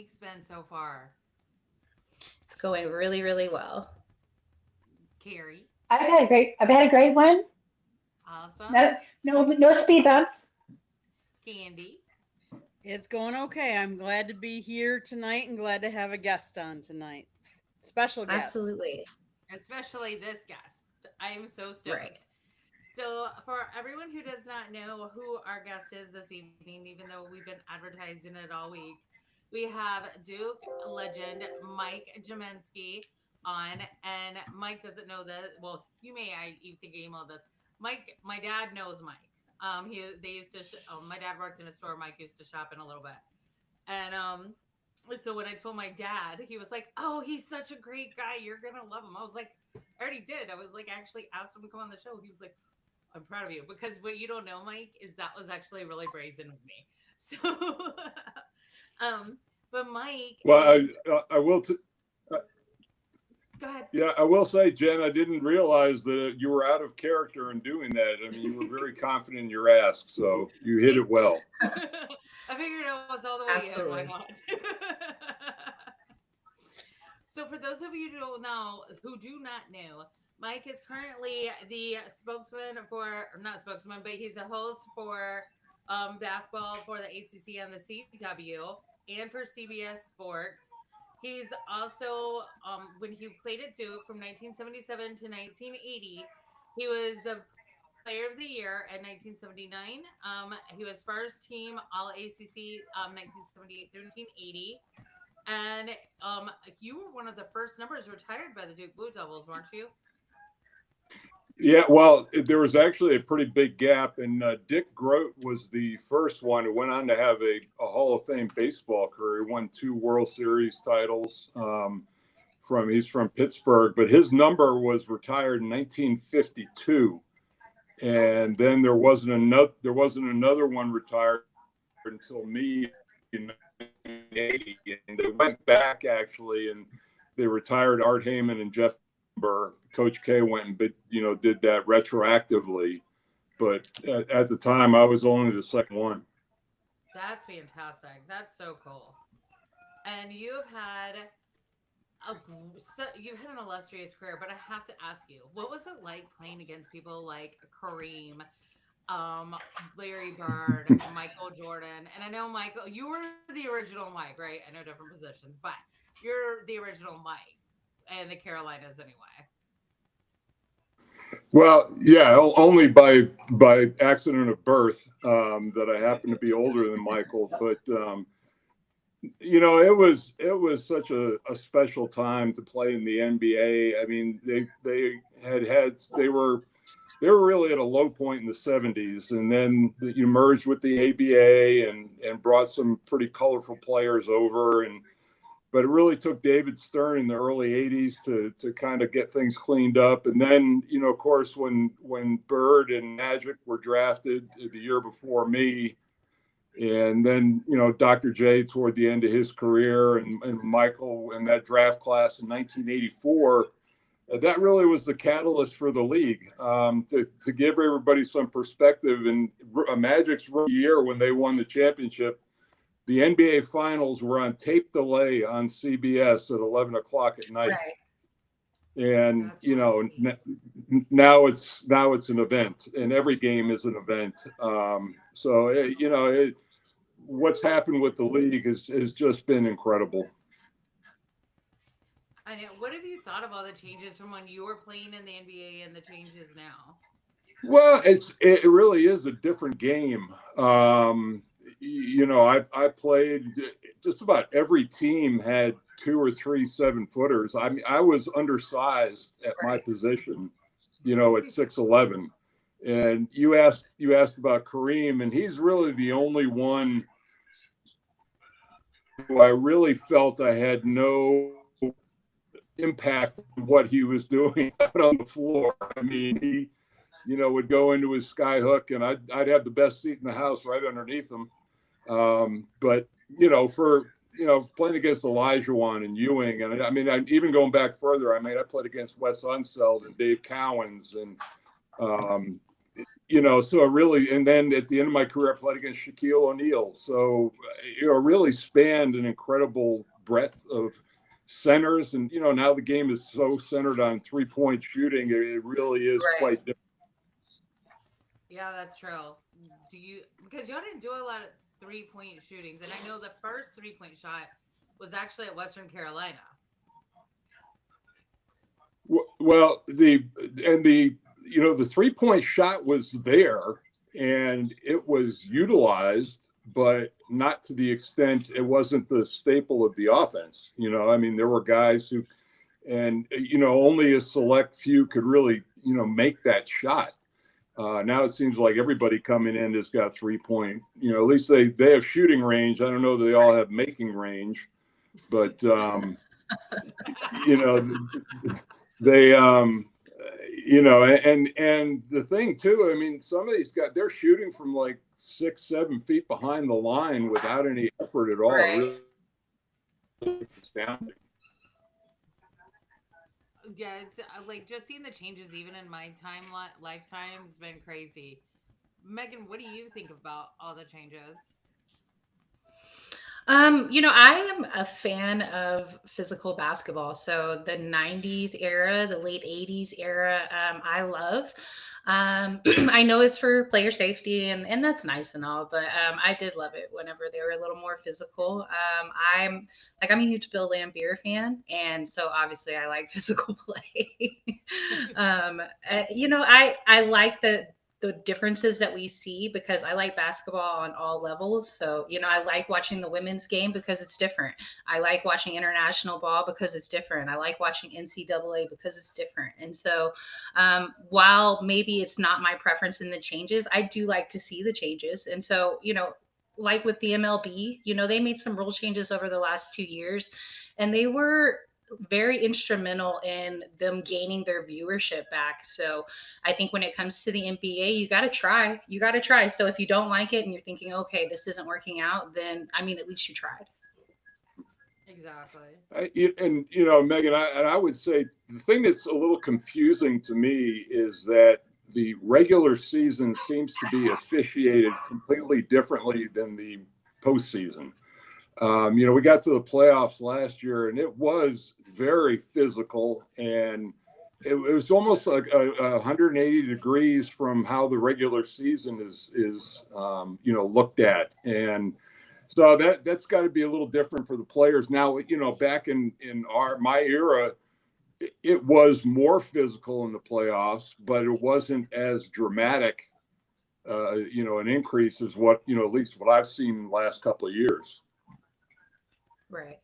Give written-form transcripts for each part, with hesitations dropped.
week's been so far? It's going really, really well. Carrie, I've had a great one. awesome. No speed bumps. Candy, It's going okay. I'm glad to be here tonight and glad to have a guest on tonight. Special guest. Absolutely. especially this guest. I am so Right. stoked. So, for everyone who does not know who our guest is this evening, even though we've been advertising it all week, we have Duke legend Mike Jamensky on. And Mike doesn't know that. Well, you may, you think email this. Mike, my dad knows Mike. They used to. My dad worked in a store. Mike used to shop in a little bit, and so when I told my dad, he was like, "Oh, he's such a great guy. You're gonna love him." I was like, "I already did." I was like, I actually asked him to come on the show. He was like, "I'm proud of you," because what you don't know, Mike, is that was actually really brazen of me. So, um, but Mike Well, is. I will. Uh, Go ahead. yeah, I will say, Jen, I didn't realize that you were out of character in doing that. I mean, you were very confident in your ask, so you hit Thank it you. well. I figured it was all the way in. Why Absolutely. not? So, for those of you who don't know, who do not know, Mike is currently the spokesman for, or not spokesman, but he's a host for basketball for the ACC and the CW and for CBS Sports. He's also, when he played at Duke from 1977 to 1980, he was the Player of the Year in 1979. He was first team All ACC 1978 through 1980. And you were one of the first numbers retired by the Duke Blue Devils, weren't you? Yeah, well, there was actually a pretty big gap, and Dick Groat was the first one who went on to have a Hall of Fame baseball career. He won two World Series titles. He's from Pittsburgh, but his number was retired in 1952, Okay. and then there wasn't another one retired until me in 1980, and they went back actually, and they retired Art Heyman and Jeff Burr. Coach K went and did that retroactively, but at the time I was only the second one. That's fantastic. That's so cool. And you've had an illustrious career, but I have to ask you, what was it like playing against people like Kareem, um, Larry Bird, Michael Jordan? And I know Michael, you were the original Mike, right? I know different positions, but you're the original Mike and the Carolinas anyway. Well, yeah, only by accident of birth that I happen to be older than Michael, but it was such a special time to play in the NBA. I mean, they were really at a low point in the 70s, and then you merged with the ABA and brought some pretty colorful players over, but it really took David Stern in the early 80s to kind of get things cleaned up. And then, of course, when Bird and Magic were drafted the year before me, and then, Dr. J toward the end of his career, and Michael in that draft class in 1984, that really was the catalyst for the league, to give everybody some perspective. And Magic's rookie year, when they won the championship, the NBA finals were on tape delay on CBS at 11 o'clock at night. Right. And, That's right. now it's an event, and every game is an event. What's happened with the league has just been incredible. I know. What have you thought of all the changes from when you were playing in the NBA and the changes now? Well, it really is a different game. I played, just about every team had two or three 7-footers. I mean, I was undersized at my Right. position, at 6'11". And you asked about Kareem, and he's really the only one who I really felt I had no impact on what he was doing out on the floor. I mean, he would go into his sky hook, and I'd have the best seat in the house right underneath him. But for playing against Elijah and Ewing, and I mean, even going back further, I mean, I played against Wes Unseld and Dave Cowens, and so it really, and then at the end of my career, I played against Shaquille O'Neal. So, really spanned an incredible breadth of centers. And, now the game is so centered on 3-point shooting. It really is Right. quite different. Yeah, that's true. Because y'all didn't do a lot of 3-point shootings. And I know the first 3-point shot was actually at Western Carolina. Well, the 3-point shot was there and it was utilized, but not to the extent, it wasn't the staple of the offense. There were guys who, and, only a select few could really, make that shot. Now it seems like everybody coming in has got 3-point, at least they have shooting range. I don't know that they all have making range, but, they, and the thing too, some of these guys, they're shooting from like 6-7 feet behind the line without any effort at all. Right. Really astounding. Yeah, it's like just seeing the changes even in my lifetime has been crazy. Megan, what do you think about all the changes? I am a fan of physical basketball. So the 90s era, the late 80s era, I love. I know it's for player safety and that's nice and all, but I did love it whenever they were a little more physical. I'm a huge Bill Laimbeer fan, and so obviously I like physical play. I like the differences that we see because I like basketball on all levels. So, I like watching the women's game because it's different. I like watching international ball because it's different. I like watching NCAA because it's different. And so, while maybe it's not my preference in the changes, I do like to see the changes. And so, like with the MLB, they made some rule changes over the last 2 years, and they were very instrumental in them gaining their viewership back. So I think when it comes to the NBA, you got to try. So if you don't like it and you're thinking, okay, this isn't working out, then at least you tried. Exactly. Megan, I would say the thing that's a little confusing to me is that the regular season seems to be officiated completely differently than the postseason. We got to the playoffs last year and it was very physical, and it was almost like 180 degrees from how the regular season is looked at. And so that's got to be a little different for the players. Now, back in my era, it was more physical in the playoffs, but it wasn't as dramatic, an increase as what, at least what I've seen in the last couple of years. Right.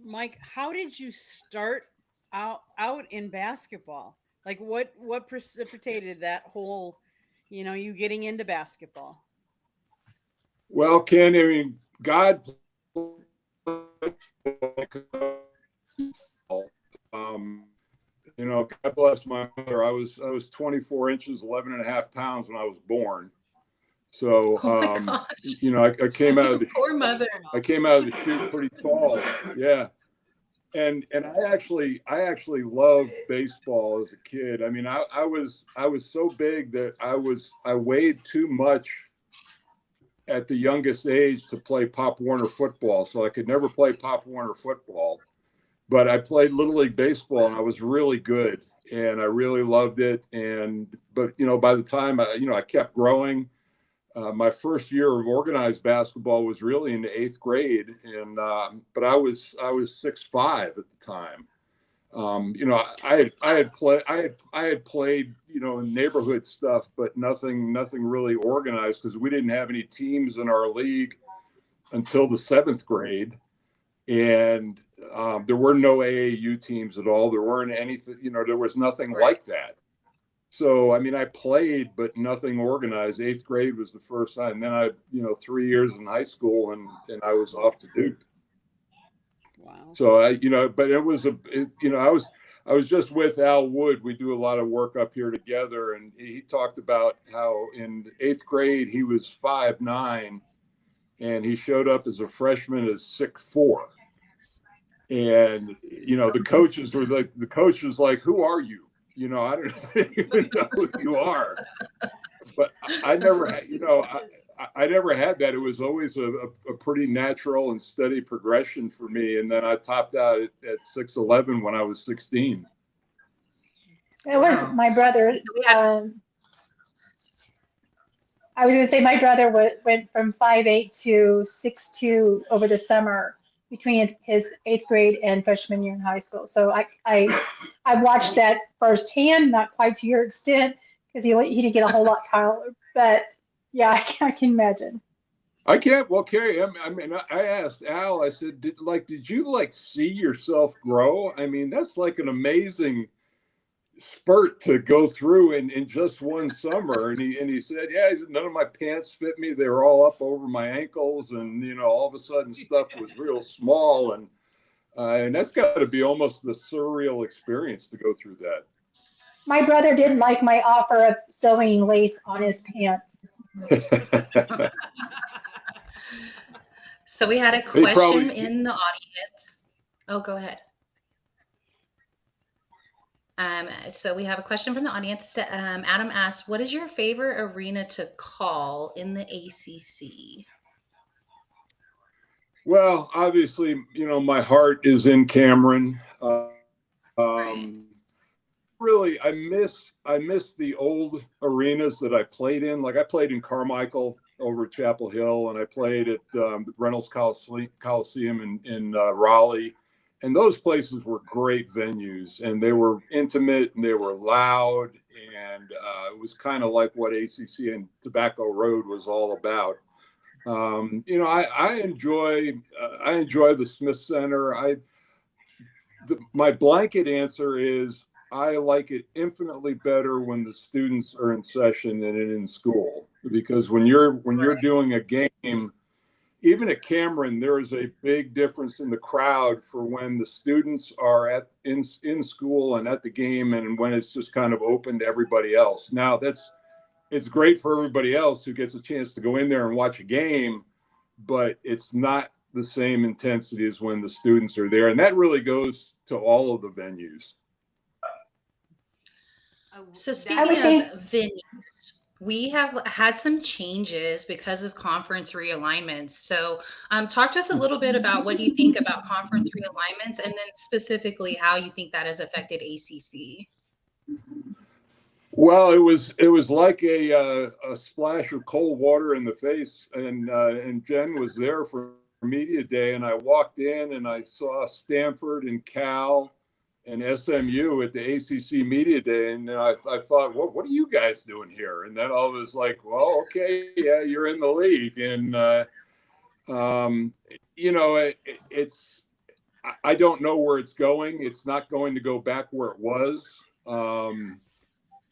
Mike, how did you start out in basketball? Like what precipitated that whole, you getting into basketball? Well, Ken, God, God bless my mother. I was 24 inches, 11 and a half pounds when I was born. So, I came out of the poor mother. I came out of the chute pretty tall. Yeah. And I actually loved baseball as a kid. I was so big that I weighed too much at the youngest age to play Pop Warner football. So I could never play Pop Warner football, but I played Little League baseball and I was really good and I really loved it. But by the time I kept growing. My first year of organized basketball was really in the 8th grade, and but I was 6'5" at the time. I had played in neighborhood stuff, but nothing really organized because we didn't have any teams in our league until the 7th grade, and there were no AAU teams at all. There weren't anything. There was nothing like that. So, I played, but nothing organized. 8th grade was the first time. And then I, 3 years in high school and I was off to Duke. Wow. So but it was I was just with Al Wood. We do a lot of work up here together. And he talked about how in 8th grade, he was 5'9", and he showed up as a freshman as 6'4". And, the coach was like, who are you? I don't even know who you are. but I never, I never had that. It was always a pretty natural and steady progression for me. And then I topped out at 6'11" when I was 16. It was Wow. my brother. So we had I was going to say my brother went from 5'8" to 6'2" over the summer between his 8th grade and freshman year in high school. So I watched that firsthand, not quite to your extent, because he didn't get a whole lot taller. But yeah, I can imagine. I can't. Well, Carrie, I mean, I asked Al. I said, did you see yourself grow? I mean, that's like an amazing spurt to go through in just one summer. And he said, yeah, none of my pants fit me. They were all up over my ankles, and all of a sudden stuff was real small, and that's got to be almost the surreal experience to go through that. My brother didn't like my offer of sewing lace on his pants. So we had a question in the audience. Oh, go ahead. So we have a question from the audience. Adam asked, what is your favorite arena to call in the ACC? Well, obviously, my heart is in Cameron. Right. Really, I miss the old arenas that I played in. Like I played in Carmichael over at Chapel Hill, and I played at Reynolds Coliseum in Raleigh. And those places were great venues, and they were intimate and they were loud, and it was kind of like what ACC and Tobacco Road was all about. I enjoy the Smith Center. My blanket answer is I like it infinitely better when the students are in session than in school, because when you're doing a game, even at Cameron, there is a big difference in the crowd for when the students are in school and at the game, and when it's just kind of open to everybody else. Now it's great for everybody else who gets a chance to go in there and watch a game, but it's not the same intensity as when the students are there. And that really goes to all of the venues. So speaking of venues, we have had some changes because of conference realignments. So talk to us a little bit about what you think about conference realignments, and then specifically how you think that has affected ACC. Well, it was like a splash of cold water in the face, and Jen was there for media day, and I walked in and I saw Stanford and Cal and SMU at the ACC media day, and I thought, what are you guys doing here? And then I was like, well, okay, yeah, you're in the league, and it's I don't know where it's going. It's not going to go back where it was. I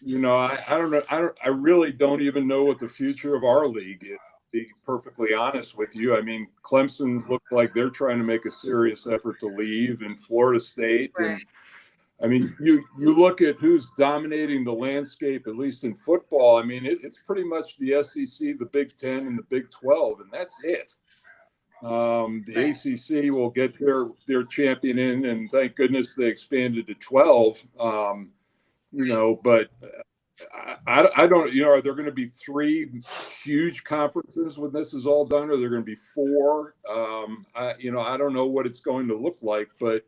don't know. I really don't even know what the future of our league is, to be perfectly honest with you. I mean, Clemson looks like they're trying to make a serious effort to leave, and Florida State. Right. And I mean, you look at who's dominating the landscape, at least in football. I mean, it's pretty much the SEC, the Big Ten, and the Big 12, and that's it. The ACC will get their champion in, and thank goodness they expanded to 12. But I don't, are there going to be 3 huge conferences when this is all done, or are there going to be 4? I don't know what it's going to look like, but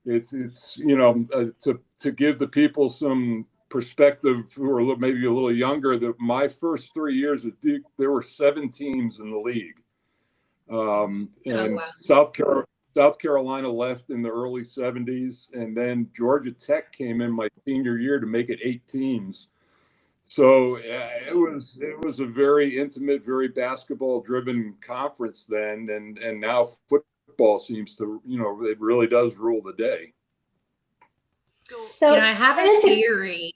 it's to give the people some perspective who are maybe a little younger, that my first 3 years at Duke, there were 7 teams in the league. And wow. South Carolina left in the early 70s, and then Georgia Tech came in my senior year to make it 8 teams. So it was a very intimate, very basketball-driven conference then, and now football seems to, it really does rule the day. So I have a theory.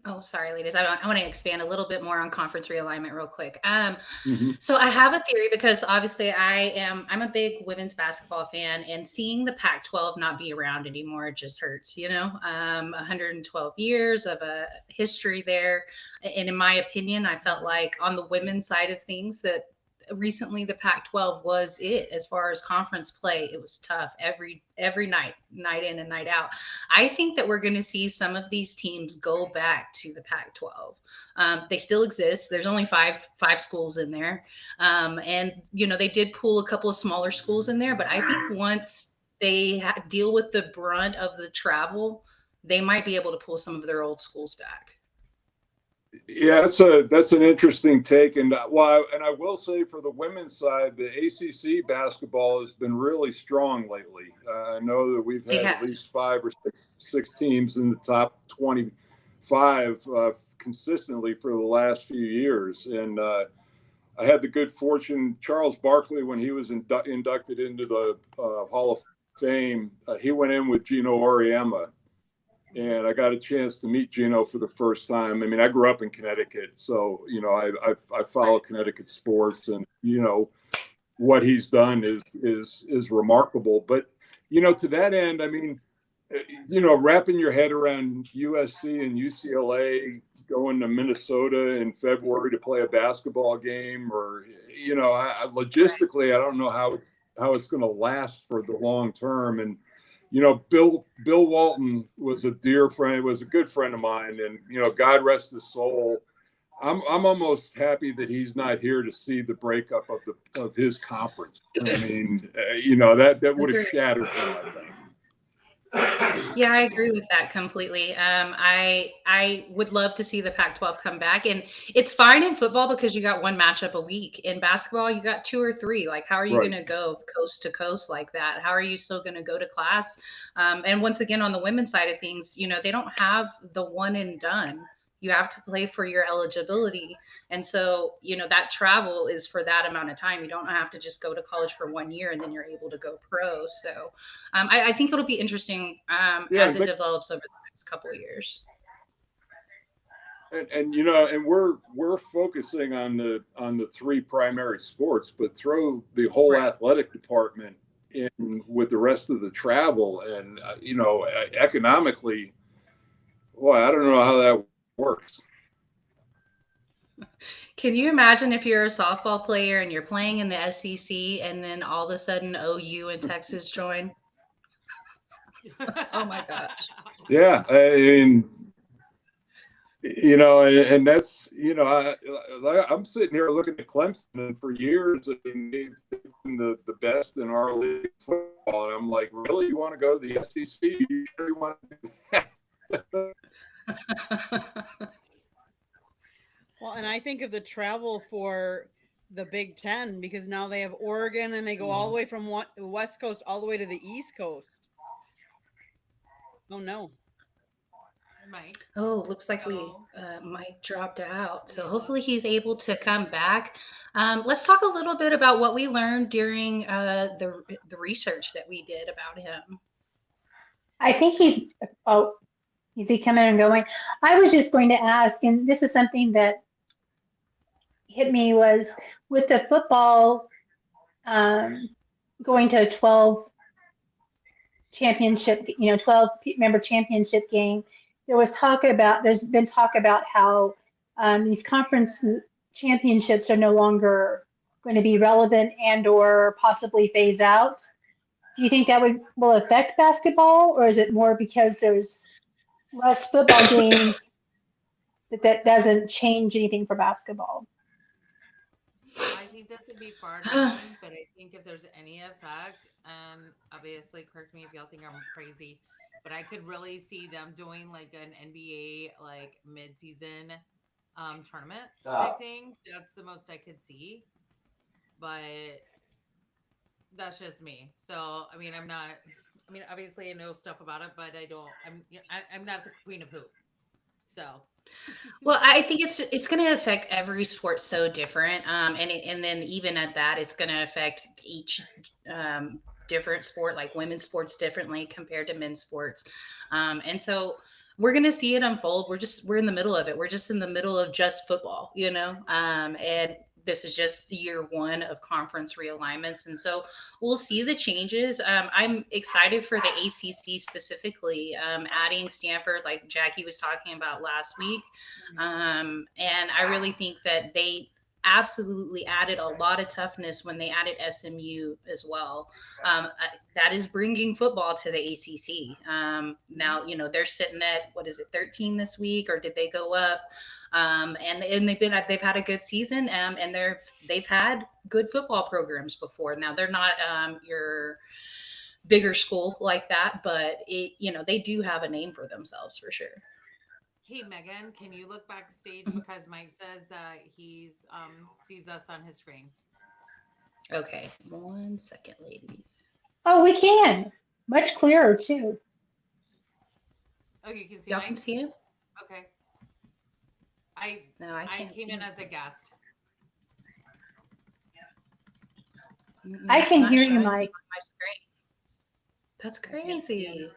Oh, sorry, ladies. I want to expand a little bit more on conference realignment real quick. So I have a theory, because obviously I'm a big women's basketball fan, and seeing the Pac-12 not be around anymore just hurts, 112 years of a history there. And in my opinion, I felt like on the women's side of things that recently the Pac-12 was it as far as conference play. It was tough every night, night in and night out. I think that we're going to see some of these teams go back to the Pac-12. They still exist. There's only five schools in there, and they did pull a couple of smaller schools in there. But I think once they deal with the brunt of the travel, they might be able to pull some of their old schools back. Yeah, that's an interesting take, and I will say for the women's side, the ACC basketball has been really strong lately. I know that we've had at least 5 or 6 teams in the top 25 consistently for the last few years, and I had the good fortune. Charles Barkley, when he was inducted into the Hall of Fame, he went in with Gino Auriemma. And I got a chance to meet Gino for the first time. I mean, I grew up in Connecticut, so I follow Connecticut sports, and what he's done is remarkable. But to that end, I mean, wrapping your head around USC and UCLA going to Minnesota in February to play a basketball game, or logistically, I don't know how it's going to last for the long term. And Bill Walton was a dear friend, was a good friend of mine, and God rest his soul. I'm almost happy that he's not here to see the breakup of his conference. I mean, that would have shattered him, I think. Yeah, I agree with that completely. I would love to see the Pac-12 come back, and it's fine in football because you got one matchup a week. In basketball, you got 2 or 3. Like, how are you going to go coast to coast like that? How are you still going to go to class? And once again, on the women's side of things, they don't have the one and done. You have to play for your eligibility. And so, that travel is for that amount of time. You don't have to just go to college for 1 year and then you're able to go pro. So I think it'll be interesting as it develops over the next couple of years. And we're focusing on the 3 primary sports, but throw the whole athletic department in with the rest of the travel, and economically, boy, I don't know how that works. Can you imagine if you're a softball player and you're playing in the SEC and then all of a sudden OU and Texas join? Oh my gosh. Yeah, I mean, and that's, I'm sitting here looking at Clemson, and for years, I mean, they've been the best in our league football, and I'm like, really, you want to go to the SEC? You sure you want to do that? Well, and I think of the travel for the Big Ten, because now they have Oregon and they go all the way from the West Coast all the way to the East Coast. Oh, no. Mike. Oh, looks like Mike dropped out. So hopefully he's able to come back. Let's talk a little bit about what we learned during the research that we did about him. I think is he coming and going? I was just going to ask, and this is something that hit me, was with the football going to a 12 championship, 12 member championship game. There's been talk about how these conference championships are no longer going to be relevant and or possibly phase out. Do you think that will affect basketball, or is it more because there's less football games that doesn't change anything for basketball? I think this would be far down, but I think if there's any effect, obviously correct me if y'all think I'm crazy, but I could really see them doing like an NBA like mid-season tournament type thing. That's the most I could see, but that's just me. So I mean, obviously I know stuff about it, but I'm not the queen of hoop. So well, I think it's going to affect every sport so different, and then even at that, it's going to affect each different sport, like women's sports differently compared to men's sports, and so we're going to see it unfold. We're in the middle of it. We're just in the middle of just football, and this is just year 1 of conference realignments. And so we'll see the changes. I'm excited for the ACC specifically, adding Stanford, like Jackie was talking about last week. And I really think that absolutely added a lot of toughness when they added SMU as well. That is bringing football to the ACC. Now, they're sitting at, 13 this week, or did they go up? And they've had a good season, and they've had good football programs before. Now they're not your bigger school like that, but they do have a name for themselves for sure. Hey Megan, can you look backstage because Mike says that he's sees us on his screen. Okay, 1 second, ladies. Oh, we can. Much clearer too. Oh, you can see Y'all Mike? can see him? Okay. I came in as a guest. I It's can not hear you, showing Mike. on my screen. That's I can't see crazy. him.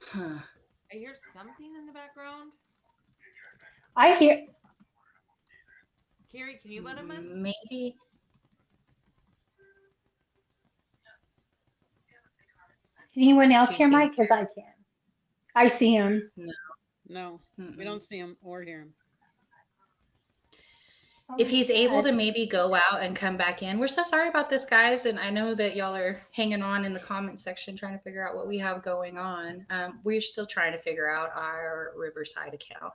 Huh. I hear something in the background. I hear. Carrie, can you let him in? Maybe. Can anyone else Do you hear see Mike? Because I can. I see him. No, we don't see him or hear him. If he's able to sad. maybe go out and come back in. We're so sorry about this, guys. And I know that y'all are hanging on in the comment section trying to figure out what we have going on. We're still trying to figure out our Riverside account.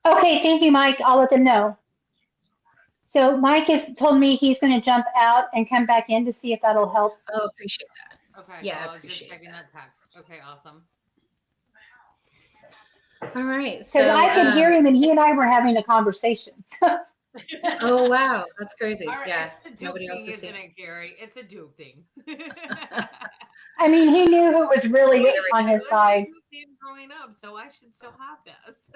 Okay, thank you, Mike. I'll let them know. So Mike has told me he's going to jump out and come back in to see if that'll help. Oh, appreciate that. Okay. Yeah, well, I I was just appreciate checking that text. Okay, awesome. All right. Because So I can hear him and he and I were having a conversation. oh wow, that's crazy. All right, Yeah. it's a Duke Nobody else thing, is seeing. isn't it, Gary? It's a Duke thing. I mean, he knew who was really on his side. Growing up, so I should still have this.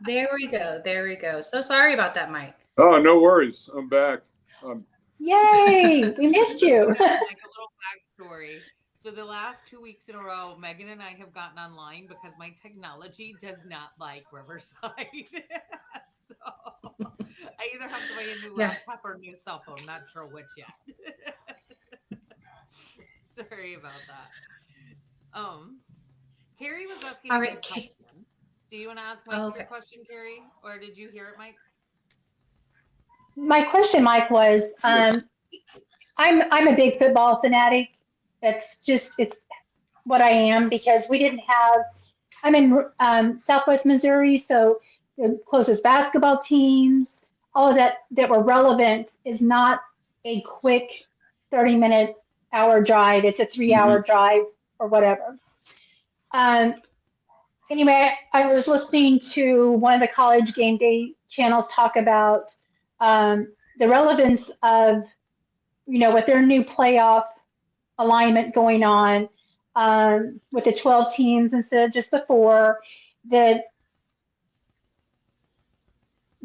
There we go. There we go. So sorry about that, Mike. Oh, no worries. I'm back. Yay, we missed you. Like a little backstory. So the last 2 weeks in a row, Megan and I have gotten online because my technology does not like Riverside. So I either have to buy a new laptop or a new cell phone. Not sure which yet. Sorry about that. Carrie was asking All a right. good question. Do you want to ask Mike your question, Carrie? Or did you hear it, Mike? My question, Mike, was I'm a big football fanatic. It's what I am because we didn't have. I'm in Southwest Missouri, so the closest basketball teams, all of that were relevant is not a quick 30-minute hour drive. It's a 3-hour drive or whatever. Anyway, I was listening to one of the college game day channels talk about the relevance of, with their new playoff alignment going on with the 12 teams instead of just the 4, that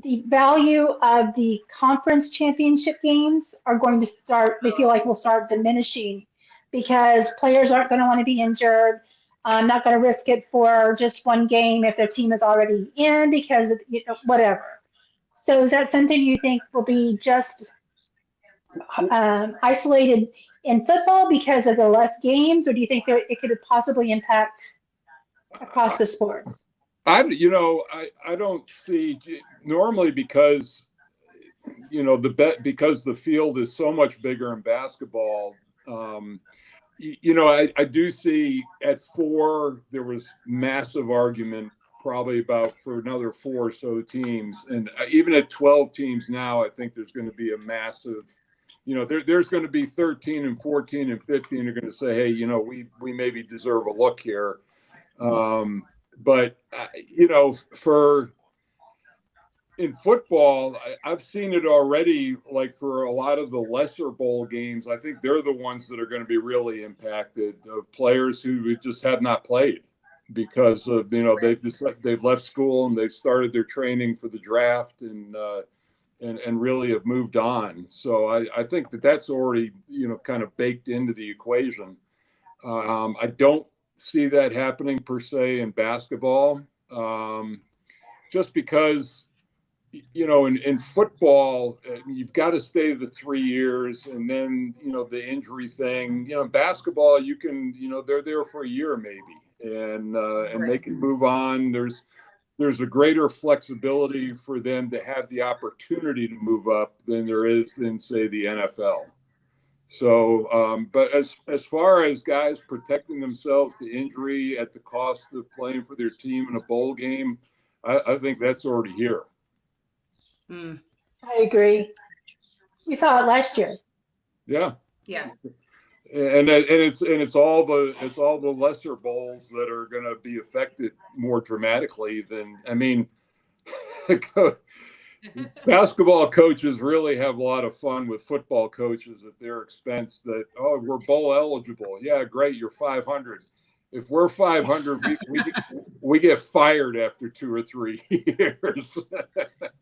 the value of the conference championship games are going to start, they feel like will start diminishing because players aren't going to want to be injured. I'm not going to risk it for just one game if their team is already in because of, whatever. So is that something you think will be just isolated in football because of the less games, or do you think that it could possibly impact across the sports? I don't see normally because because the field is so much bigger in basketball. I do see at 4 there was massive argument probably about for another 4 or so teams, and even at 12 teams now, I think there's going to be a massive. There's going to be 13 and 14 and 15 are going to say, hey, we maybe deserve a look here. But for in football, I've seen it already. Like for a lot of the lesser bowl games, I think they're the ones that are going to be really impacted. Of players who just have not played because of they've left school and they've started their training for the draft and really have moved on. So I think that's already kind of baked into the equation. I don't see that happening per se in basketball, just because in football you've got to stay the 3 years and then the injury thing. In basketball you can they're there for a year maybe and they can move on. There's there's a greater flexibility for them to have the opportunity to move up than there is in, say, the NFL. So, but as far as guys protecting themselves to injury at the cost of playing for their team in a bowl game, I think that's already here. Mm, I agree. We saw it last year. Yeah. yeah. And it's all the lesser bowls that are going to be affected more dramatically than, I mean, basketball coaches really have a lot of fun with football coaches at their expense that, oh, we're bowl eligible. Yeah, great. You're 500. If we're 500, we get fired after 2 or 3 years.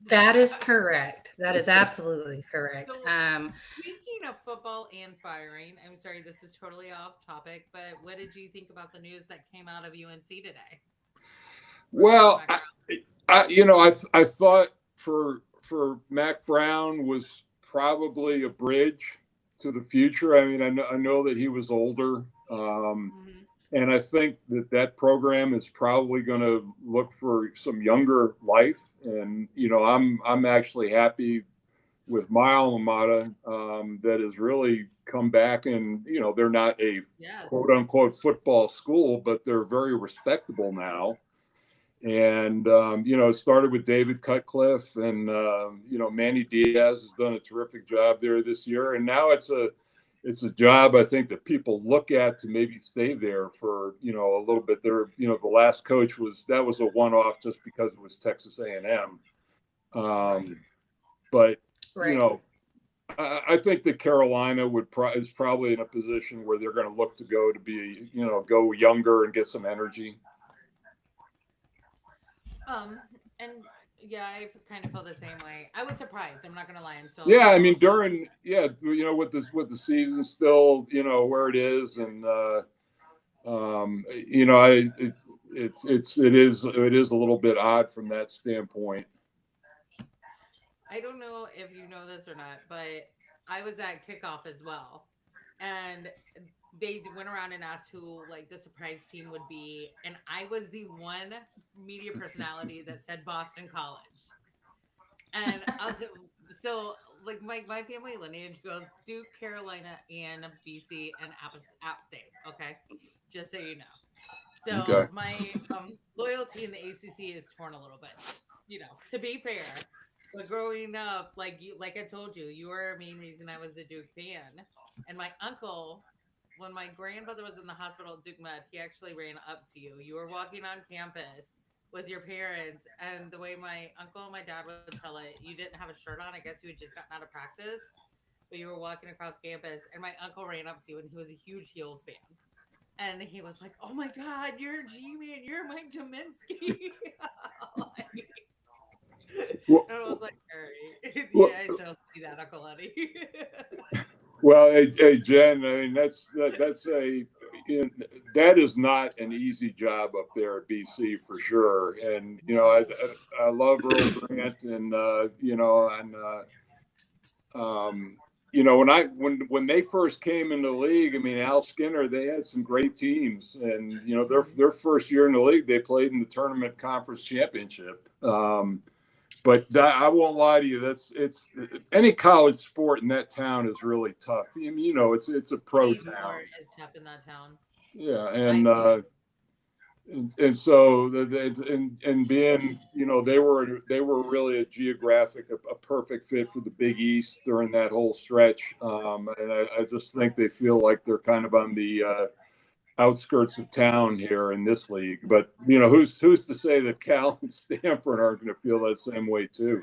That is correct. That is absolutely correct. So, speaking of football and firing, I'm sorry, this is totally off topic, but what did you think about the news that came out of UNC today? Well, I thought for Mack Brown was probably a bridge to the future. I mean, I know that he was older. And I think that program is probably going to look for some younger life. And, I'm actually happy with my alma mater that has really come back, and, they're not a quote unquote football school, but they're very respectable now. And, it started with David Cutcliffe, and, Manny Diaz has done a terrific job there this year. And now it's a job I think that people look at to maybe stay there for, a little bit there. The last coach was a one-off just because it was Texas A&M. But, right. I think that Carolina is probably in a position where they're going to look to go to be, go younger and get some energy. And yeah, I kind of feel the same way. I was surprised. I'm not gonna lie. I'm still. Yeah, I mean, with the season still, where it is, and it is a little bit odd from that standpoint. I don't know if you know this or not, but I was at kickoff as well, and they went around and asked who like the surprise team would be, and I was the one media personality that said Boston College. And I was so like my family lineage goes Duke, Carolina, and BC, and App State. Okay, just so you know. So Okay. my loyalty in the ACC is torn a little bit. Just, to be fair, but growing up, like I told you, you were a main reason I was a Duke fan, and my uncle. When my grandfather was in the hospital at Duke Med, he actually ran up to you. You were walking on campus with your parents, and the way my uncle and my dad would tell it, you didn't have a shirt on. I guess you had just gotten out of practice, but you were walking across campus, and my uncle ran up to you, and he was a huge Heels fan. And he was like, "Oh my God, you're G-Man, you're Mike Jaminsky." And I was like, "All right, yeah, I shall see that, Uncle Eddie." Well, hey, Jen, I mean, that is not an easy job up there at BC for sure. And, I love Earl Grant, and, when they first came in the league, I mean, Al Skinner, they had some great teams, and, their first year in the league, they played in the tournament conference championship. But I won't lie to you. It's any college sport in that town is really tough. I mean, it's a pro town. Sport is tough in that town. Yeah, and so and being, they were really a perfect fit for the Big East during that whole stretch. And I just think they feel like they're kind of on the outskirts of town here in this league, but who's to say that Cal and Stanford aren't going to feel that same way too?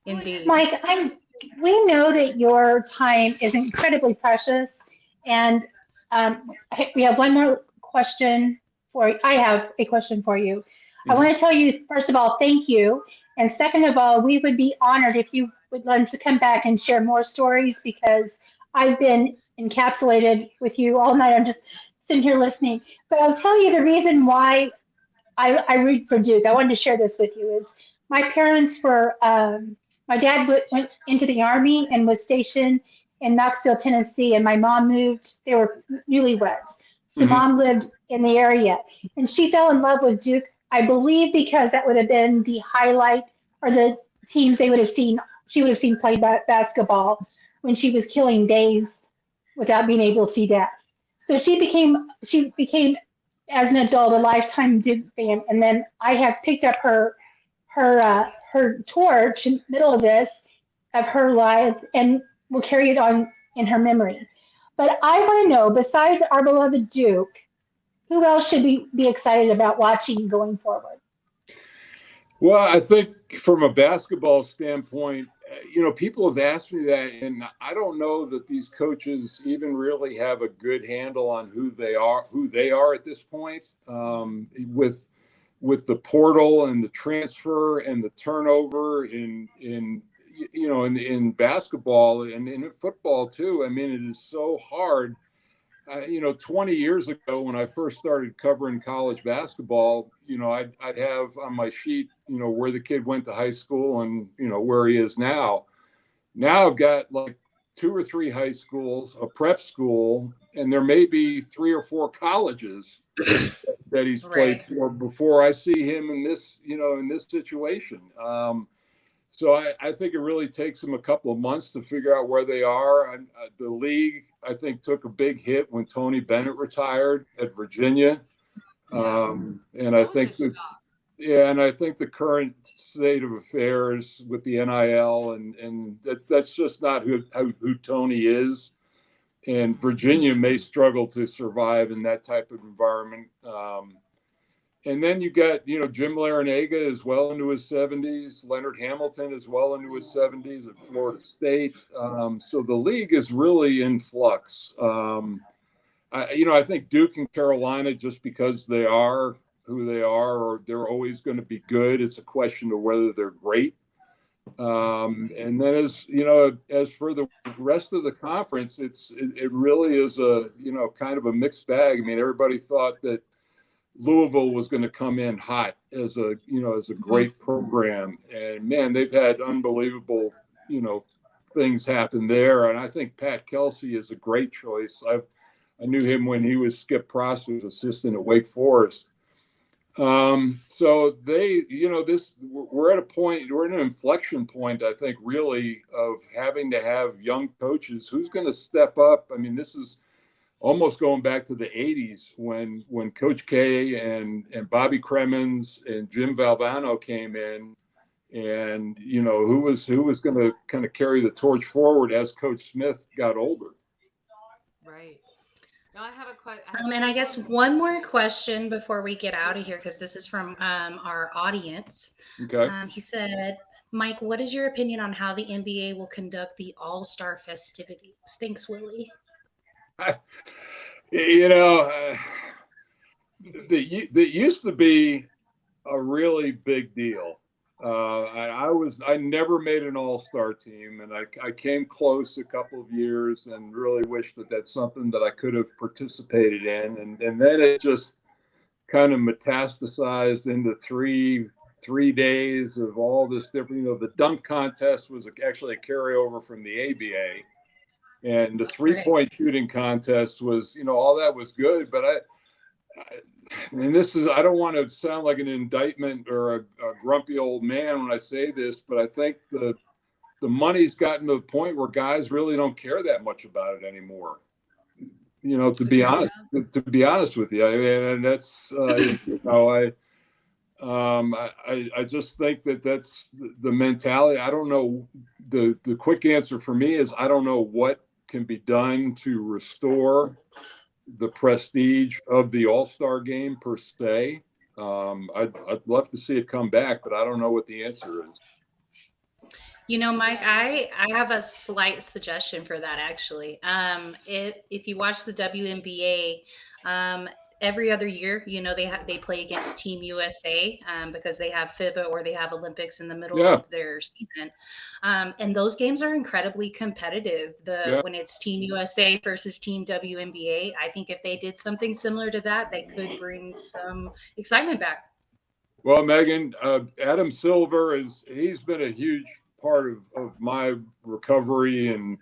Indeed. Mike, we know that your time is incredibly precious, and we have one more question for you. I have a question for you. I want to tell you, first of all, thank you, and second of all, we would be honored if you would love to come back and share more stories, because I've been encapsulated with you all night. I'm just sitting here listening. But I'll tell you the reason why I root for Duke. I wanted to share this with you. Is my parents were, my dad went into the Army and was stationed in Knoxville, Tennessee, and my mom moved. They were newlyweds. So Mom lived in the area, and she fell in love with Duke. I believe because that would have been the highlight or the teams they would have seen, she would have seen play basketball when she was killing days without being able to see that. So she became as an adult a lifetime Duke fan, and then I have picked up her torch in the middle of this of her life and will carry it on in her memory. But I want to know, besides our beloved Duke, who else should we be excited about watching going forward? Well, I think from a basketball standpoint, people have asked me that, and I don't know that these coaches even really have a good handle on who they are at this point. With the portal and the transfer and the turnover in basketball and in football too. I mean, it is so hard. 20 years ago when I first started covering college basketball, I'd have on my sheet, where the kid went to high school and, where he is now. Now I've got like 2 or 3 high schools, a prep school, and there may be 3 or 4 colleges that he's played for before I see him in this, in this situation. So I think it really takes them a couple of months to figure out where they are. The league, I think, took a big hit when Tony Bennett retired at Virginia. And I think the current state of affairs with the NIL and that's just not who Tony is. And Virginia may struggle to survive in that type of environment. And then you got, Jim Larinaga is well into his 70s. Leonard Hamilton is well into his 70s at Florida State. So the league is really in flux. I think Duke and Carolina, just because they are who they are, or they're always going to be good. It's a question of whether they're great. And then as for the rest of the conference, it really is a, kind of a mixed bag. I mean, everybody thought that Louisville was going to come in hot as a great program, and man, they've had unbelievable, things happen there. And I think Pat Kelsey is a great choice. I knew him when he was Skip Prosser's assistant at Wake Forest. So they, we're at a point, we're in an inflection point, I think, really, of having to have young coaches. Who's going to step up? I mean, this is almost going back to the 80s when Coach K and Bobby Cremins and Jim Valvano came in, and who was going to kind of carry the torch forward as Coach Smith got older. Right. No, I have a question. And I guess one more question before we get out of here, because this is from our audience. Okay. He said, Mike, what is your opinion on how the NBA will conduct the All-Star festivities? Thanks, Willie. That used to be a really big deal. I never made an all-star team, and I came close a couple of years and really wish that that's something that I could have participated in. And then it just kind of metastasized into three days of all this different, the dunk contest was actually a carryover from the ABA. And the 3-point shooting contest was, all that was good, but I don't want to sound like an indictment or a grumpy old man when I say this, but I think the money's gotten to the point where guys really don't care that much about it anymore. To be honest with you, I mean, and that's I just think that's the mentality. I don't know. The quick answer for me is I don't know what can be done to restore the prestige of the All-Star game per se. I'd love to see it come back, but I don't know what the answer is. Mike, I have a slight suggestion for that, actually. If you watch the WNBA, every other year, they play against Team USA because they have FIBA or they have Olympics in the middle of their season. And those games are incredibly competitive. When it's Team USA versus Team WNBA, I think if they did something similar to that, they could bring some excitement back. Well, Megan, Adam Silver he's been a huge part of my recovery and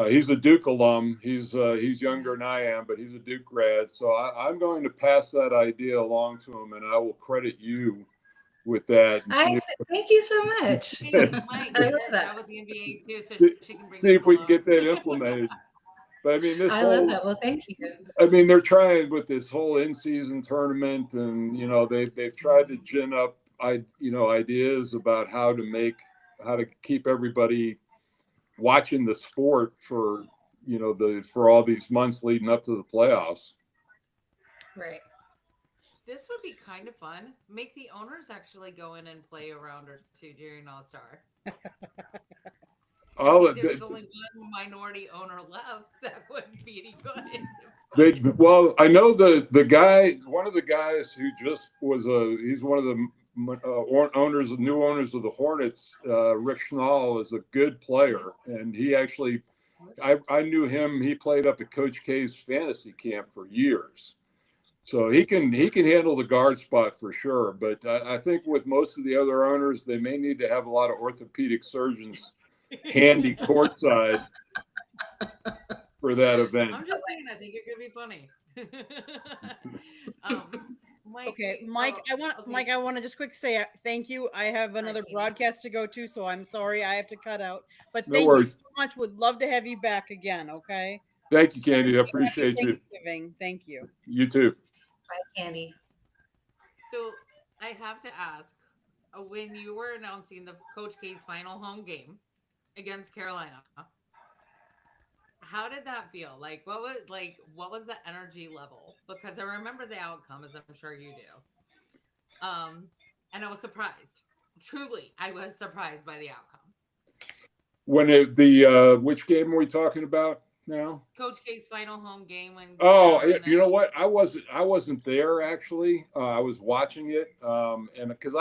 He's a Duke alum. He's younger than I am, but he's a Duke grad. So I'm going to pass that idea along to him, and I will credit you with that. Thank you so much. Hey, Yes. Mike, I love share that. with the NBA too, so See- she can bring See us if we can along. get that implemented. But I mean, this I whole, love that. Well, thank you. I mean, they're trying with this whole in-season tournament, and they've tried to gin up ideas about how to keep everybody watching the sport for for all these months leading up to the playoffs. Right. This would be kind of fun. Make the owners actually go in and play a round or two during All Star. Oh, There's only one minority owner left that wouldn't be any good. well, I know the guy, one of the guys who just was he's one of the new owners of the Hornets. Rick Schnall is a good player, and he actually, I knew him. He played up at Coach K's fantasy camp for years, so he can handle the guard spot for sure. But I think with most of the other owners, they may need to have a lot of orthopedic surgeons handy courtside for that event. I'm just saying, I think it could be funny. Mike, Okay, Mike, I want to just quick say thank you. I have another broadcast to go to, so I'm sorry I have to cut out. But No thank worries. you so much. Would love to have you back again. Okay. Thank you, Candy. I Happy appreciate you. Thanksgiving. Thank you. You too. Bye, Candy. So I have to ask, when you were announcing the Coach K's final home game against Carolina, how did that feel? Like, what was the energy level? Because I remember the outcome, as I'm sure you do. And I was surprised. Truly, I was surprised by the outcome. When which game are we talking about now? Coach K's final home game when. Oh, you know what? I wasn't there actually. I was watching it, and because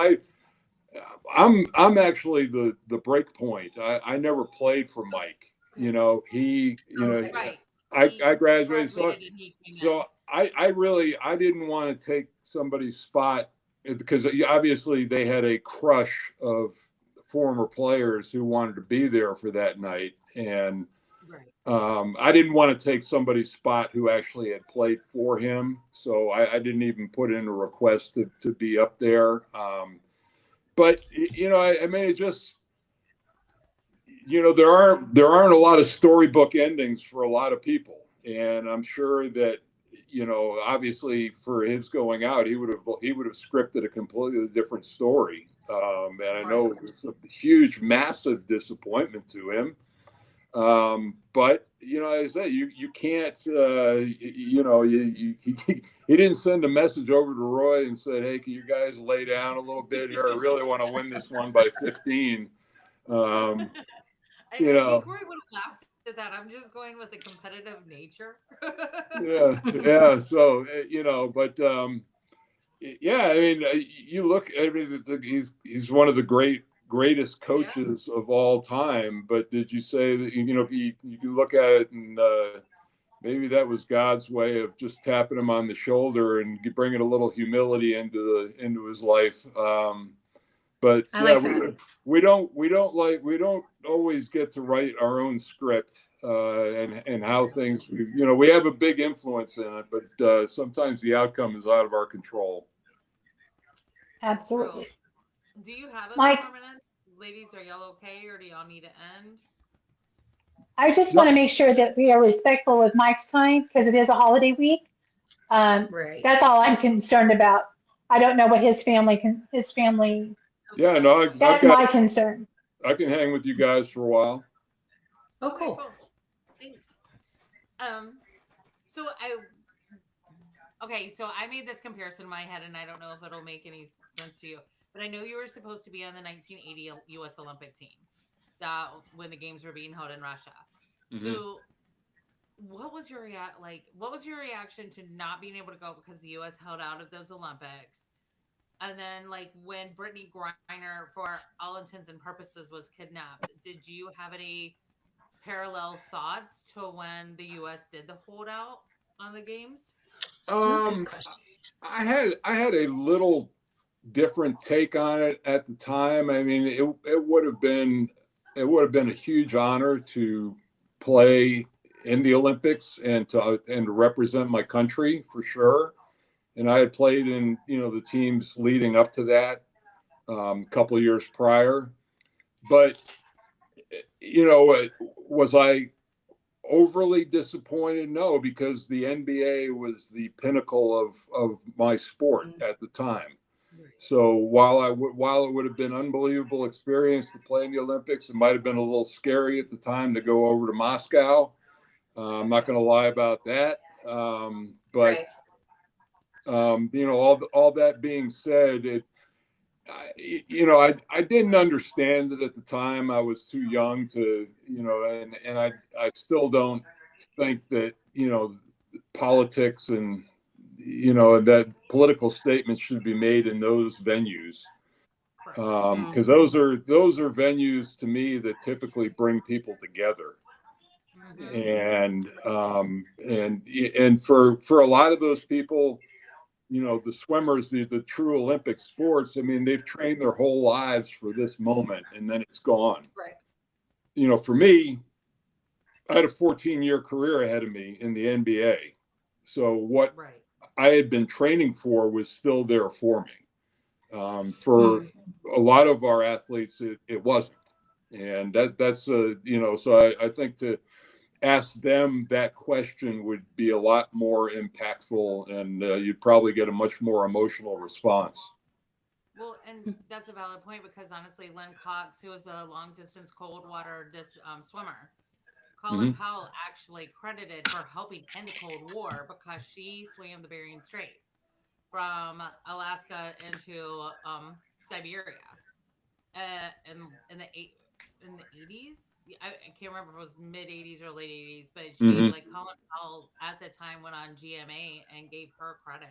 I'm actually the break point. I never played for Mike. Right. I graduated, so I didn't want to take somebody's spot because obviously they had a crush of former players who wanted to be there for that night, and I didn't want to take somebody's spot who actually had played for him, so I didn't even put in a request to be up there. But I mean, it just. There aren't a lot of storybook endings for a lot of people, and I'm sure that obviously for his going out, he would have scripted a completely different story, and I know it was a huge, massive disappointment to him. But as I say, you can't, he didn't send a message over to Roy and said, "Hey, can you guys lay down a little bit here? I really want to win this one by 15." I think Roy would have laughed at that. I'm just going with the competitive nature. yeah. So but I mean, you look. I mean, he's one of the greatest coaches of all time. But did you say that you can look at it and maybe that was God's way of just tapping him on the shoulder and bringing a little humility into his life. But we don't always get to write our own script and how things we have a big influence in it, but sometimes the outcome is out of our control. Absolutely. Do you have a Mike, 4 minutes, ladies? Are y'all okay, or do y'all need to end? I just want to make sure that we are respectful of Mike's time because it is a holiday week. Right. That's all I'm concerned about. I don't know what his family. Yeah, no, that's my concern. I can hang with you guys for a while. Oh, cool. Thanks. So I made this comparison in my head, and I don't know if it'll make any sense to you, but I know you were supposed to be on the 1980 U.S. Olympic team when the games were being held in Russia. Mm-hmm. So what was your reaction to not being able to go because the U.S. held out of those Olympics? And then, when Brittany Griner, for all intents and purposes, was kidnapped, did you have any parallel thoughts to when the U.S. did the holdout on the games? I had a little different take on it at the time. I mean, it would have been a huge honor to play in the Olympics and to represent my country for sure. And I had played in, the teams leading up to that a couple of years prior. But, was I overly disappointed? No, because the NBA was the pinnacle of my sport at the time. So while it would have been an unbelievable experience to play in the Olympics, it might have been a little scary at the time to go over to Moscow. I'm not going to lie about that. But all that being said, I didn't understand it at the time. I was too young to, and I still don't think that, politics and, that political statements should be made in those venues. Because those are venues to me that typically bring people together. And for a lot of those people, the swimmers, the true Olympic sports, I mean, they've trained their whole lives for this moment and then it's gone. Right. For me, I had a 14-year career ahead of me in the NBA. So what I had been training for was still there for me. For a lot of our athletes, it wasn't. And that's so I think to ask them that question would be a lot more impactful, and you'd probably get a much more emotional response. Well, and that's a valid point, because honestly, Lynn Cox, who was a long distance cold water swimmer, Colin Powell actually credited for helping end the Cold War because she swam the Bering Strait from Alaska into Siberia in the 80s. I can't remember if it was mid 80s or late 80s, but she Colin Powell at the time went on GMA and gave her credit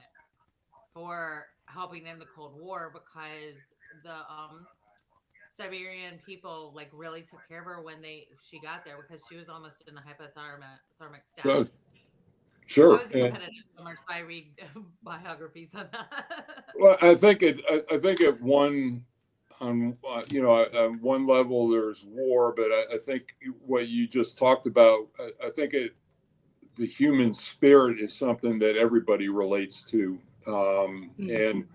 for helping end the Cold War, because the Siberian people really took care of her when she got there, because she was almost in a hypothermic status. Sure. I was a competitive swimmer, so I read biographies on that. Well, I think at one on one level there's war, but I think what you just talked about, I think the human spirit is something that everybody relates to, and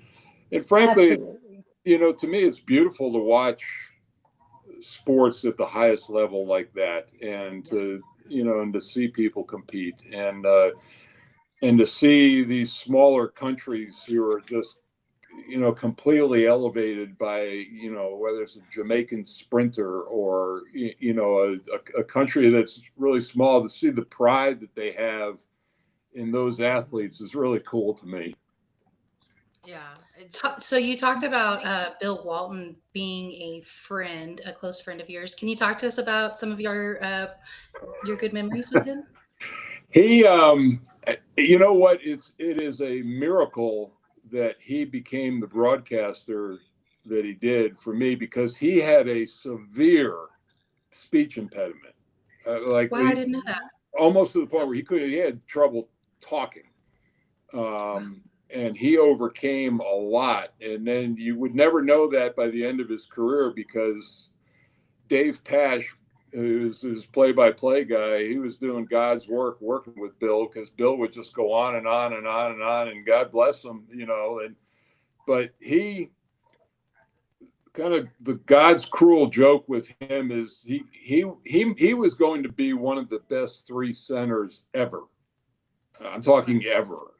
frankly, Absolutely. To me, it's beautiful to watch sports at the highest level like that, and to and to see people compete, and to see these smaller countries who are just completely elevated by whether it's a Jamaican sprinter or a country that's really small, to see the pride that they have in those athletes is really cool to me. Yeah. So you talked about Bill Walton being a close friend of yours. Can you talk to us about some of your good memories with him? He, you know what? It is a miracle that he became the broadcaster that he did for me, because he had a severe speech impediment. Wow, I didn't know that. Almost to the point where he had trouble talking. And he overcame a lot. And then you would never know that by the end of his career, because Dave Pasch, who's his play-by-play guy, he was doing God's work working with Bill, because Bill would just go on and on and on and on, and God bless him, but he kind of, the God's cruel joke with him is he was going to be one of the best three centers ever. I'm talking ever.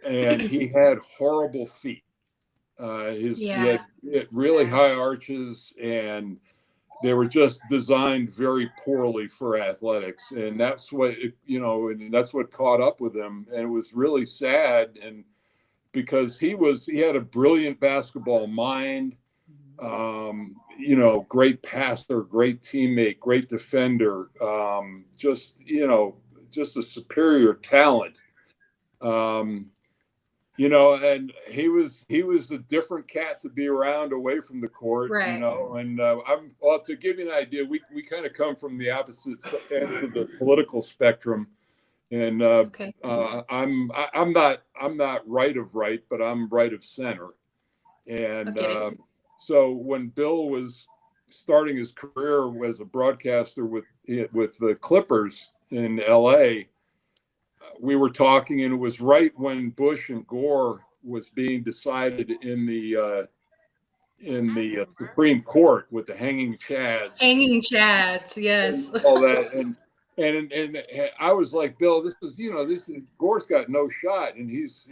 And he had horrible feet. He had really high arches, and they were just designed very poorly for athletics. And that's what, and that's what caught up with him. And it was really sad. And because he had a brilliant basketball mind, great passer, great teammate, great defender, just a superior talent. And he was a different cat to be around away from the court, right. And to give you an idea, we kind of come from the opposite end of the political spectrum, and I'm not right of right, but I'm right of center, and so when Bill was starting his career as a broadcaster with the Clippers in LA, we were talking, and it was right when Bush and Gore was being decided in the Supreme Court with the hanging chads. Hanging chads, yes. And all that, and I was like, Bill, this is Gore's got no shot, and he's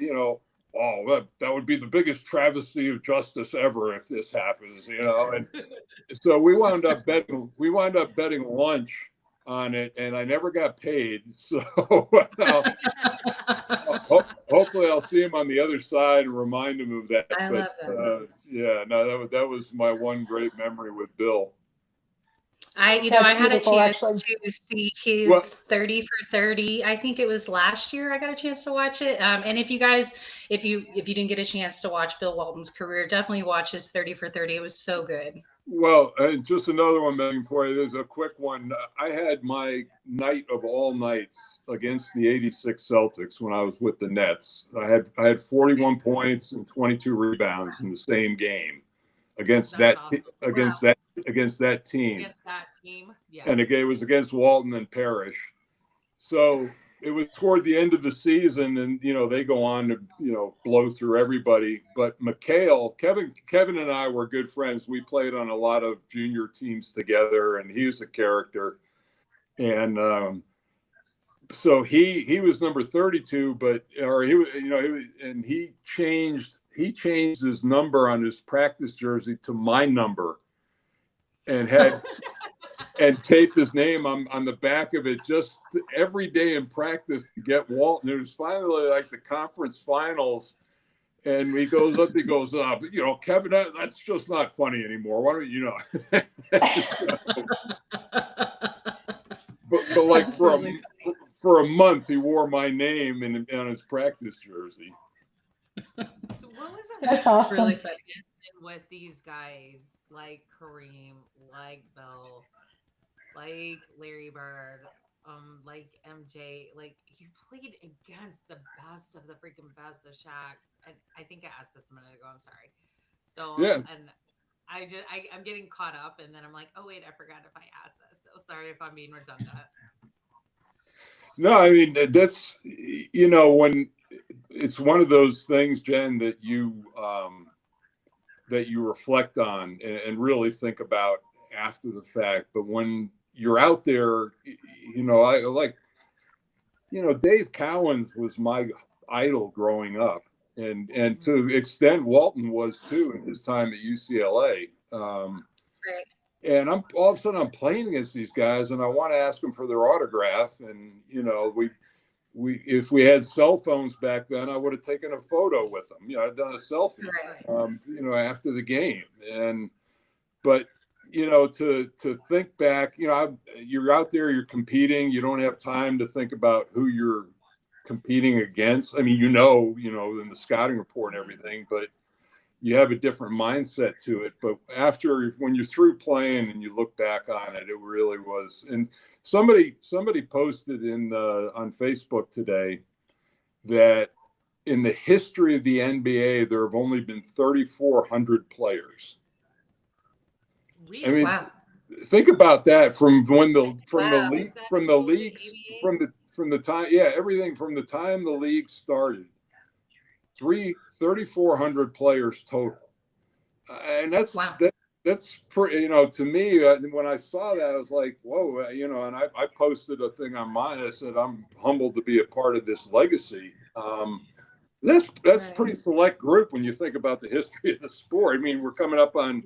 oh, that would be the biggest travesty of justice ever if this happens, and so we wound up betting lunch on it, and I never got paid, so hopefully I'll see him on the other side and remind him of that. I love that. Yeah, no, that was my one great memory with Bill. I That's had a beautiful, chance actually. to see his Well- 30 for 30. I think it was last year I got a chance to watch it. And if you guys, if you didn't get a chance to watch Bill Walton's career, definitely watch his 30 for 30. It was so good. Well, and just another one, Megan, for you. There's a quick one. I had my night of all nights against the '86 Celtics when I was with the Nets. I had 41 points and 22 rebounds in the same game against That's that awesome. against Wow. that team. Against that team. Yeah. And it was against Walton and Parrish. So it was toward the end of the season, and they go on to blow through everybody. But McHale, Kevin and I were good friends. We played on a lot of junior teams together, and he was a character. And so he was number 32, and he changed his number on his practice jersey to my number, and had and taped his name on the back of it just every day in practice to get Walton. It was finally like the conference finals, and he goes up, but Kevin, that's just not funny anymore. Why don't but like for a month he wore my name on his practice jersey. So what was it That's like awesome. Really funny. with these guys like Kareem, like Bill, like Larry Bird, like MJ, like you played against the best of the freaking best of Shaqs. And I think I asked this a minute ago. I'm sorry. So Yeah. and I'm getting caught up, and then I'm like, oh wait, I forgot if I asked this. So sorry if I'm being redundant. No, I mean, that's when it's one of those things, Jen, that you reflect on and really think about after the fact. But when you're out there, I like, Dave Cowens was my idol growing up, and to extent Walton was too in his time at UCLA. Right. And all of a sudden I'm playing against these guys, and I want to ask them for their autograph. And we if we had cell phones back then, I would have taken a photo with them. I'd done a selfie, Right. after the game. But to think back, you're out there, you're competing. You don't have time to think about who you're competing against. I mean, in the scouting report and everything, but you have a different mindset to it. But when you're through playing and you look back on it, it really was. And somebody posted on Facebook today that in the history of the NBA, there have only been 3,400 players. Really? I mean, Wow. think about that from the time, everything from the time the league started. 3,400 players total, and that's Wow. that's pretty. To me, when I saw that, I was like, whoa, And I posted a thing on mine. I said, I'm humbled to be a part of this legacy. That's a pretty select group when you think about the history of the sport. I mean, we're coming up on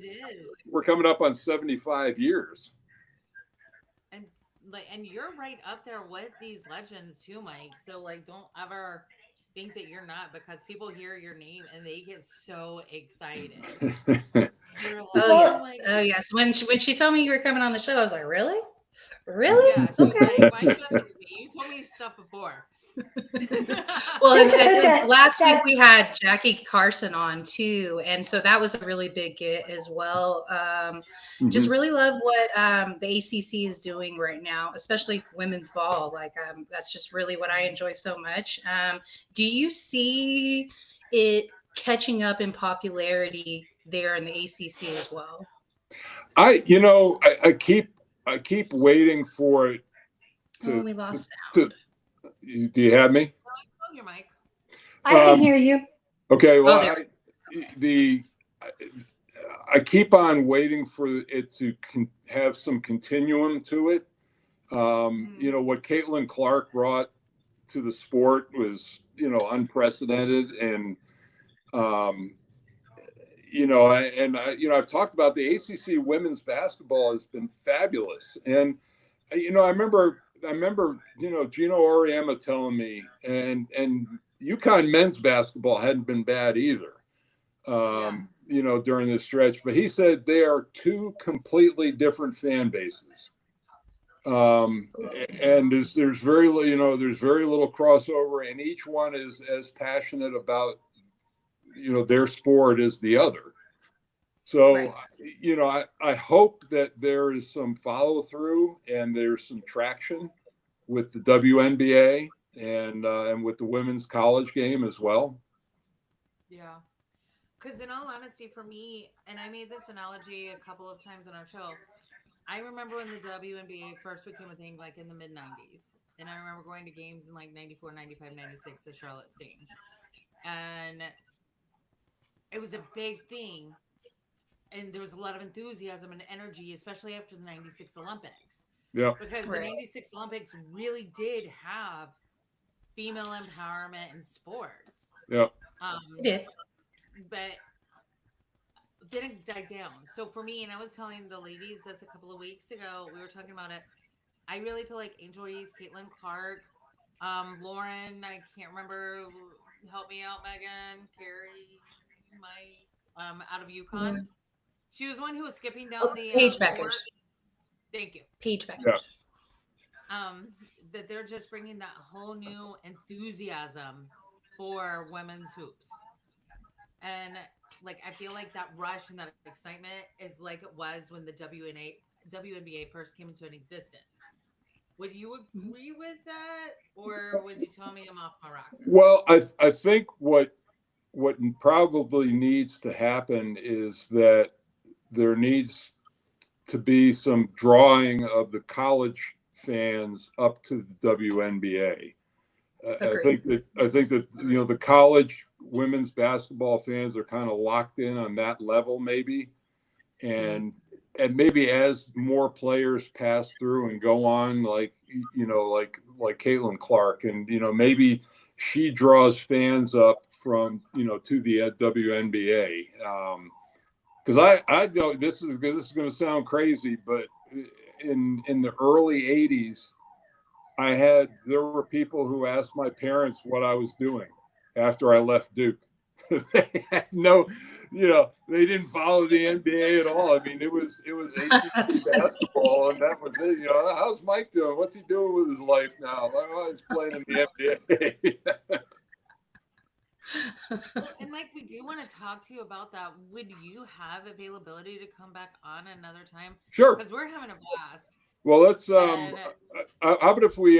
75 years. And you're right up there with these legends too, Mike. So don't ever think that you're not, because people hear your name and they get so excited. You're like, Oh yes. When she told me you were coming on the show, I was like, really? Yeah, Okay. why are you messing with me? You told me stuff before. Well, Just last week we had Jackie Carson on too, and so that was a really big get as well. Just really love what the ACC is doing right now, especially women's ball. That's just really what I enjoy so much. Do you see it catching up in popularity there in the ACC as well? I keep waiting for it Oh, we lost to, sound. do you have me? Oh, your mic. I can hear you. Okay. Well, there. I keep on waiting for it to have some continuum to it. What Caitlin Clark brought to the sport was, unprecedented. And, I've talked about the ACC women's basketball has been fabulous. And, I remember, Gino Auriemma telling me, and UConn men's basketball hadn't been bad either, during this stretch. But he said they are two completely different fan bases. And there's very little crossover, and each one is as passionate about, their sport as the other. So, Right. I hope that there is some follow through and there's some traction with the WNBA and with the women's college game as well. Yeah. Because in all honesty, for me, and I made this analogy a couple of times on our show, I remember when the WNBA first became a thing, like in the mid 90s. And I remember going to games in like 94, 95, 96 at Charlotte State. And it was a big thing. And there was a lot of enthusiasm and energy, especially after the 96 Olympics. Yeah. Because the 96 Olympics really did have female empowerment in sports. Yeah. It did. But didn't die down. So for me, and I was telling the ladies this a couple of weeks ago, we were talking about it. I really feel like Angel Reese, Caitlin Clark, Lauren, I can't remember, help me out, Megan, Carrie, Mike, out of UConn. Yeah. She was one who was skipping down the Paige court. Beckers. Thank you. Paige Beckers. That they're just bringing that whole new enthusiasm for women's hoops. And like, I feel like that rush and that excitement is like it was when the WNBA first came into an existence. Would you agree with that, or would you tell me I'm off my rocker? Well, I think what probably needs to happen is that there needs to be some drawing of the college fans up to the WNBA. I think that the college women's basketball fans are kind of locked in on that level, maybe, and maybe as more players pass through and go on, like Caitlin Clark, and maybe she draws fans up from to the WNBA. Because I know this is going to sound crazy, but in the early 80s, there were people who asked my parents what I was doing after I left Duke. They had they didn't follow the NBA at all. I mean, it was ACC basketball, and that was it. How's Mike doing? What's he doing with his life now? Oh, he's playing in the NBA. And Mike, we do want to talk to you about that. Would you have availability to come back on another time? Sure. Because we're having a blast. Well, let's. How about if we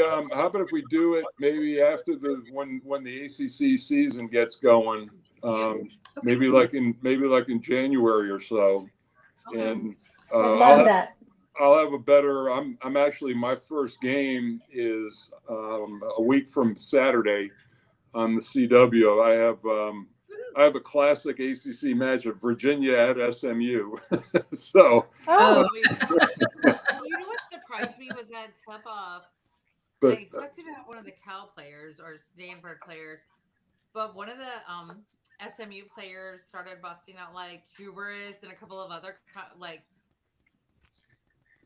do it maybe after when the ACC season gets going, maybe like in January or so, and I'll have a better. I'm actually, my first game is a week from Saturday on the CW. I have a classic ACC matchup, Virginia at SMU. So. You know what surprised me was that tip off. I expected to have one of the Cal players or Stanford players, but one of the SMU players started busting out like hubris and a couple of other like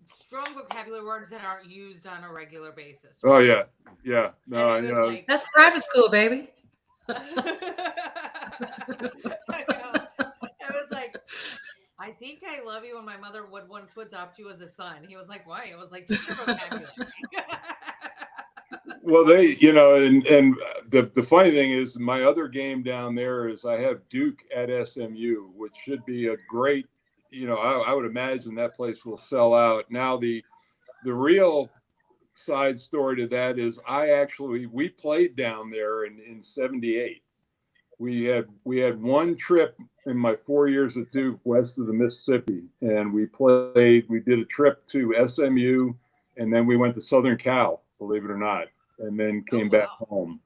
strong vocabulary words that aren't used on a regular basis. Right? Oh yeah. No, like, that's private school, baby. I was like, I think I love you, and my mother would want to adopt you as a son. He was like, why? I was like, just your vocabulary. Well, and the funny thing is, my other game down there is I have Duke at SMU, which should be a great, I would imagine that place will sell out. Now, the real side story to that is we played down there in 78. we had one trip in my 4 years at Duke west of the Mississippi, and we did a trip to SMU, and then we went to Southern Cal, believe it or not, and then came back home.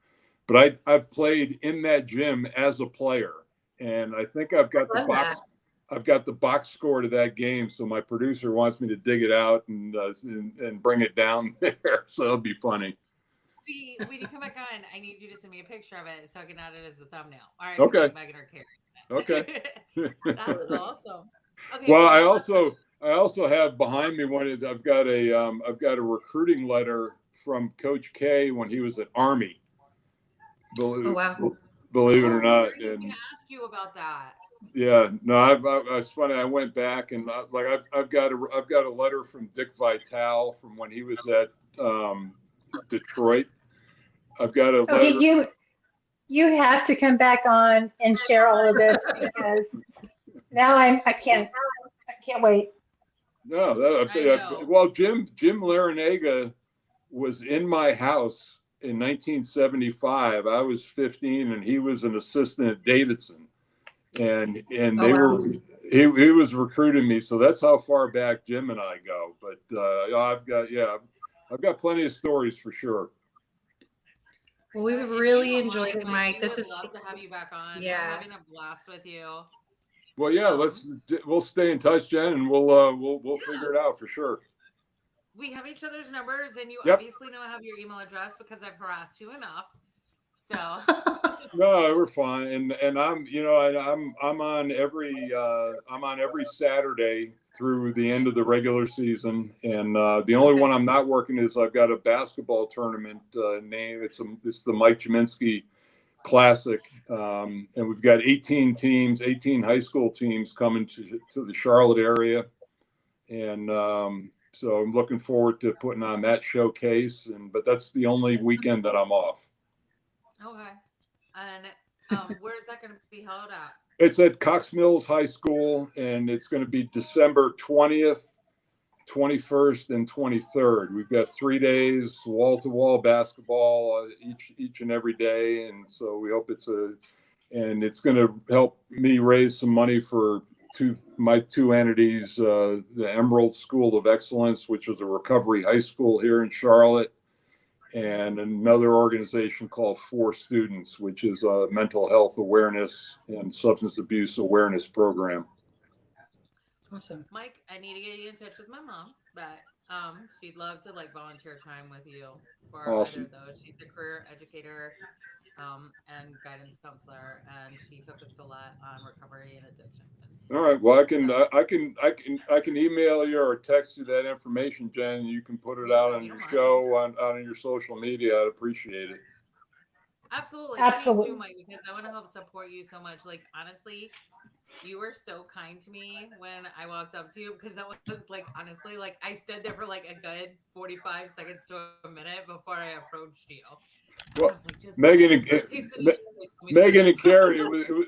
But I've played in that gym as a player, and I think I've got the box. I've got the box score to that game, so my producer wants me to dig it out and bring it down there. So it'll be funny. See, when you come back on, I need you to send me a picture of it so I can add it as the thumbnail. All right. Okay. Megan or Carrie. Okay. That's awesome. Okay. Well, I also have behind me I've got a recruiting letter from Coach K when he was at Army. Believe it or not. I was going to ask you about that. Yeah, no, it's funny. I went back and I've got a letter from Dick Vitale from when he was at Detroit. I've got a letter. Okay, you have to come back on and share all of this because now I can't wait. No, well, Jim Larinaga was in my house in 1975. I was 15 and he was an assistant at Davidson. And he was recruiting me, so that's how far back Jim and I go. But I've got plenty of stories for sure. Well, we've really enjoyed it, Mike. This is love to have you back on. Yeah, we're having a blast with you. Well, yeah, we'll stay in touch, Jen, and we'll figure it out for sure. We have each other's numbers, and you Yep. obviously know I have your email address because I've harassed you enough. So no, we're fine, and I'm on every Saturday through the end of the regular season, and the only one I'm not working is I've got a basketball tournament name. It's the Mike Jaminski Classic, and we've got 18 high school teams coming to the Charlotte area, and so I'm looking forward to putting on that showcase. But that's the only weekend that I'm off. Okay. And where's that going to be held at? It's at Cox Mills High School, and it's going to be December 20th, 21st, and 23rd. We've got 3 days, wall-to-wall basketball each and every day, and so we hope it's going to help me raise some money for my two entities, the Emerald School of Excellence, which is a recovery high school here in Charlotte, and another organization called For Students, which is a mental health awareness and substance abuse awareness program. Awesome. Mike, I need to get you in touch with my mom, but she'd love to volunteer time with you for awesome. Either of those. She's a career educator and guidance counselor, and she focused a lot on recovery and addiction. All right. Well, I can email you or text you that information, Jen, and you can put it out on your show on your social media. I'd appreciate it. Absolutely. Absolutely. Please do, Mike, because I want to help support you so much. Honestly, you were so kind to me when I walked up to you, because that was honestly, I stood there for a good 45 seconds to a minute before I approached you. Well, Megan and Carrie,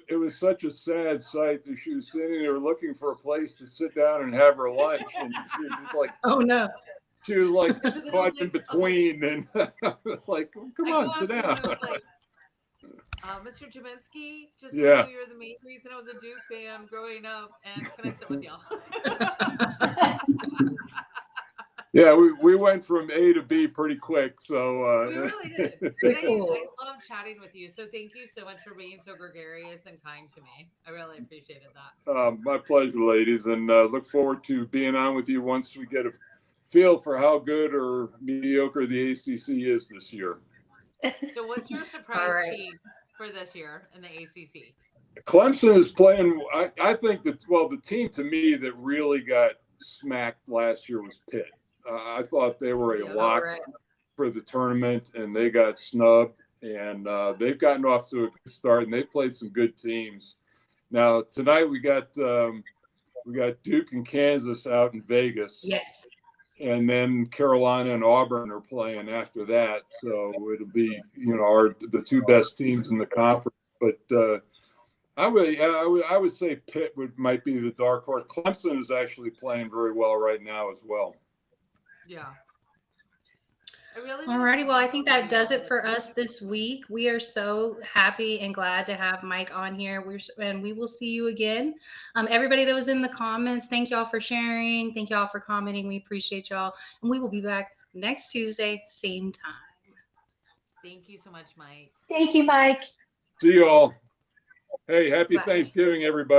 it was such a sad sight that she was sitting there looking for a place to sit down and have her lunch, and she was like, "Oh no!" She was caught in between, and come on, sit down. Mr. Jaminski, just so you know, you're the main reason I was a Duke fan growing up, and can I sit with y'all? Yeah, we went from A to B pretty quick, so we really did. I love chatting with you. So thank you so much for being so gregarious and kind to me. I really appreciated that. My pleasure, ladies, and look forward to being on with you once we get a feel for how good or mediocre the ACC is this year. So what's your surprise team for this year in the ACC? Clemson is playing. I think that the team to me that really got smacked last year was Pitt. I thought they were a lock for the tournament, and they got snubbed. And they've gotten off to a good start, and they've played some good teams. Now tonight we got Duke and Kansas out in Vegas. Yes. And then Carolina and Auburn are playing after that, so it'll be the two best teams in the conference. But I would say Pitt might be the dark horse. Clemson is actually playing very well right now as well. Yeah. I really wanna Alrighty, see well, I this think that movie does all it the for time. us this week. We are so happy and glad to have Mike on here. And we will see you again. Everybody that was in the comments, thank y'all for sharing. Thank y'all for commenting. We appreciate y'all. And we will be back next Tuesday, same time. Thank you so much, Mike. Thank you, Mike. See you all. Hey, happy Bye. Thanksgiving, everybody.